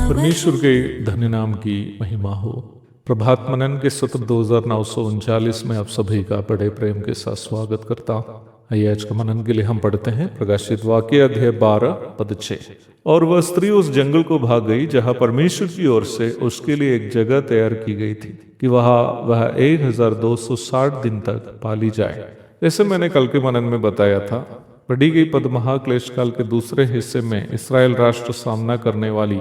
परमेश्वर के धन्य नाम की महिमा हो। प्रभात मनन के सत्र 2939 में आप सभी का बड़े प्रेम के साथ स्वागत करता हूँ। आइए आज के मनन के लिए हम पढ़ते हैं प्रकाशित वाक्य अध्याय 12 पद 6। और वह स्त्री उस जंगल को भाग गई जहाँ परमेश्वर की ओर से उसके लिए एक जगह तैयार की गई थी कि वह 1260 दिन तक पाली जाए। जैसे मैंने कल के मनन में बताया था, पढ़ी गई पद महाक्लेश काल के दूसरे हिस्से में इस्राएल राष्ट्र सामना करने वाली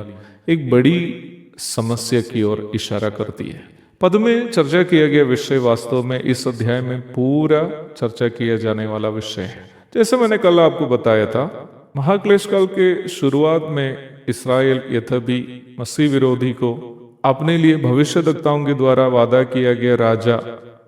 एक बड़ी समस्या की ओर इशारा करती है। पद में चर्चा किया गया विषय वास्तव में इस अध्याय में पूरा चर्चा किया जाने वाला विषय है। जैसे मैंने कल आपको बताया था, महाक्लेश काल के शुरुआत में इस्राएल यद्यपि मसीह विरोधी को अपने लिए भविष्यद्वक्ताओं के द्वारा वादा किया गया राजा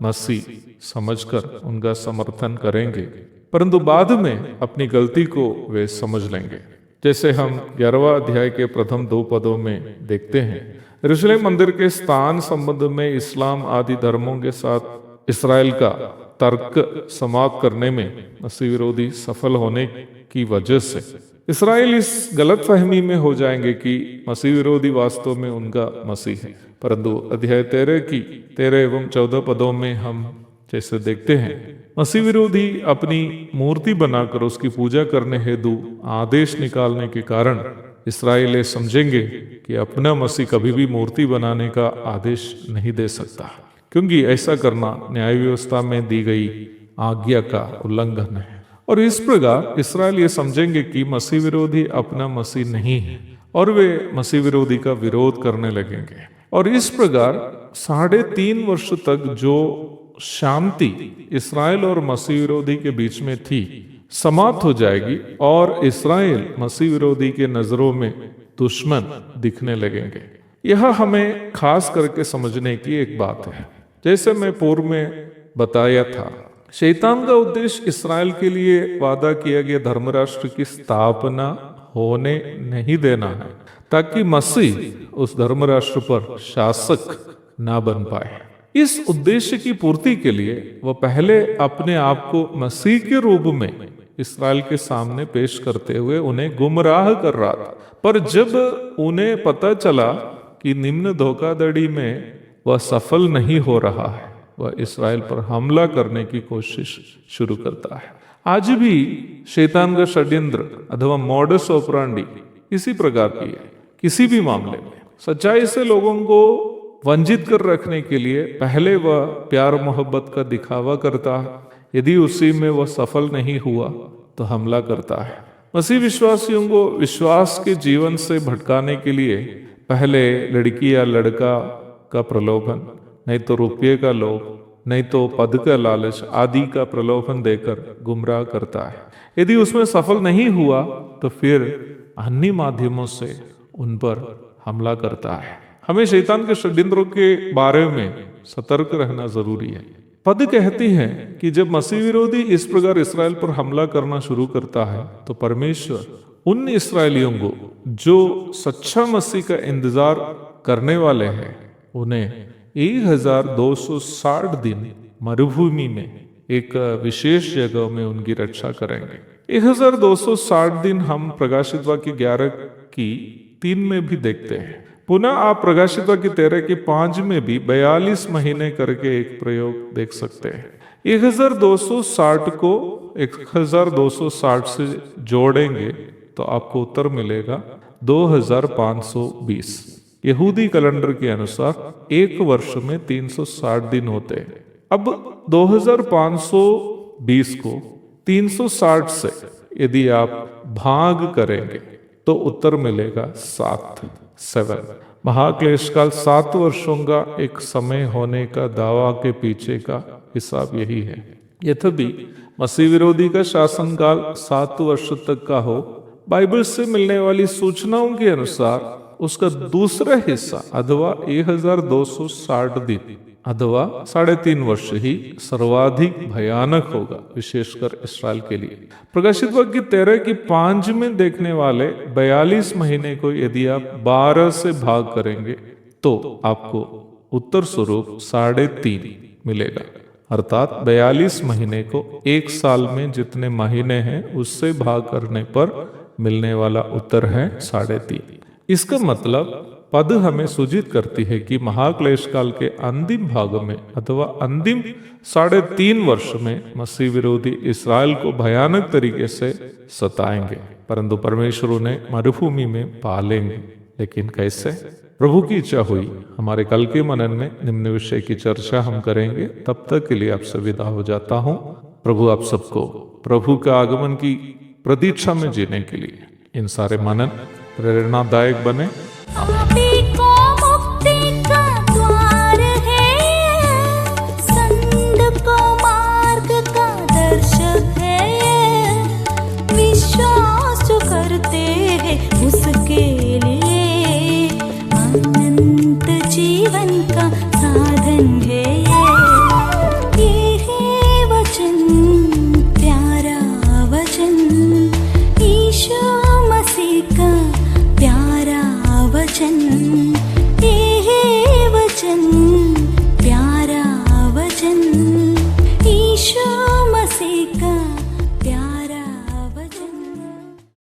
मसीह समझकर उनका समर्थन करेंगे, परंतु बाद में अपनी गलती को वे समझ लेंगे। जैसे हम 11वां अध्याय के प्रथम 2 पदों में देखते हैं, यरूशलेम मंदिर के स्थान संबंध में इस्लाम आदि धर्मों के साथ इस्राएल का तर्क समाप्त करने में मसीह विरोधी सफल होने की वजह से इस्राएल इस गलत फहमी में हो जाएंगे कि मसीह विरोधी वास्तव में उनका मसीह है। परंतु अध्याय 13 एवं 14 पदों में हम जैसे देखते हैं, मसीह विरोधी अपनी मूर्ति बनाकर उसकी पूजा करने हेतु आदेश निकालने के कारण इस्राएल समझेंगे कि अपना मसीह कभी भी मूर्ति बनाने का आदेश नहीं दे सकता, क्योंकि ऐसा करना न्याय व्यवस्था में दी गई आज्ञा का उल्लंघन है। और इस प्रकार इस्राएल ये समझेंगे कि मसीह विरोधी अपना मसीह नहीं है और वे मसीह विरोधी का विरोध करने लगेंगे। और इस प्रकार 3.5 वर्ष तक जो शांति इस्राएल और मसीह विरोधी के बीच में थी समाप्त हो जाएगी और इस्राएल मसीह विरोधी के नजरों में दुश्मन दिखने लगेंगे। यह हमें खास करके समझने की एक बात है। जैसे मैं पूर्व में बताया था, शैतान का उद्देश्य इस्राएल के लिए वादा किया गया धर्मराष्ट्र की स्थापना होने नहीं देना है, ताकि मसीह उस धर्मराष्ट्र पर शासक ना बन पाए। इस उद्देश्य की पूर्ति के लिए वह पहले अपने आप को मसीह के रूप में इस्राएल के सामने पेश करते हुए उन्हें गुमराह कर रहा था। पर जब उन्हें पता चला कि निम्न धोखाधड़ी में वह सफल नहीं हो रहा है, वह इस्राएल पर हमला करने की कोशिश शुरू करता है। आज भी शैतान का षड्यंत्र अथवा मॉडस ऑपरेंडी इसी प्रकार की है। किसी भी मामले में सच्चाई से लोगों को वंचित कर रखने के लिए पहले वह प्यार मोहब्बत का दिखावा करता है, यदि उसी में वह सफल नहीं हुआ तो हमला करता है। मसीह विश्वासियों को विश्वास के जीवन से भटकाने के लिए पहले लड़की या लड़का का प्रलोभन, नहीं तो रुपये का लोभ, नहीं तो पद का लालच आदि का प्रलोभन देकर गुमराह करता है। यदि उसमें सफल नहीं हुआ तो फिर अन्य माध्यमों से उन पर हमला करता है। हमें शैतान के षड्यंत्रों के बारे में सतर्क रहना जरूरी है। पद कहती है कि जब मसीह विरोधी इस प्रकार इस्राएल पर हमला करना शुरू करता है तो परमेश्वर उन इस्राएलियों को जो सच्चा मसीह का इंतजार करने वाले हैं उन्हें 1260 दिन मरुभूमि में एक विशेष जगह में उनकी रक्षा करेंगे। 1260 दिन हम प्रकाशित वाक्य 11 की 3 में भी देखते हैं। पुनः आप प्रकाशित वाक्य 13 के 5 में भी 42 महीने करके एक प्रयोग देख सकते हैं। 1260 को 1260 से जोड़ेंगे तो आपको उत्तर मिलेगा 2520। यहूदी कैलेंडर के अनुसार एक वर्ष में 360 दिन होते हैं। अब 2520 को 360 से यदि आप भाग करेंगे तो उत्तर मिलेगा 7। महाक्लेश काल 7 वर्षों का एक समय होने का दावा के पीछे का हिसाब यही है। यद्यपि मसीह विरोधी का शासनकाल 7 वर्ष तक का हो, बाइबल से मिलने वाली सूचनाओं के अनुसार उसका दूसरा हिस्सा अथवा 1260 दिन अथवा 3.5 वर्ष ही सर्वाधिक भयानक होगा, विशेषकर इस्राएल के लिए। प्रकाशित वाक्य 13 की 5 में देखने वाले 42 महीने को यदि आप 12 से भाग करेंगे तो आपको उत्तर स्वरूप 3.5 मिलेगा। अर्थात 42 महीने को एक साल में जितने महीने हैं उससे भाग करने पर मिलने वाला उत्तर है 3.5। इसका मतलब पद हमें सूचित करती है कि महाक्लेश काल के अंतिम भाग में अथवा अंतिम 3.5 वर्ष में मसीह विरोधी इस्राएल को भयानक तरीके से सताएंगे, परंतु परमेश्वर उन्हें मरुभूमि में पालेंगे। लेकिन कैसे? प्रभु की इच्छा हुई हमारे कल के मनन में निम्न विषय की चर्चा हम करेंगे। तब तक के लिए आपसे विदा हो जाता हूँ। प्रभु आप सबको प्रभु का आगमन की प्रतीक्षा में जीने के लिए इन सारे मनन प्रेरणादायक बने।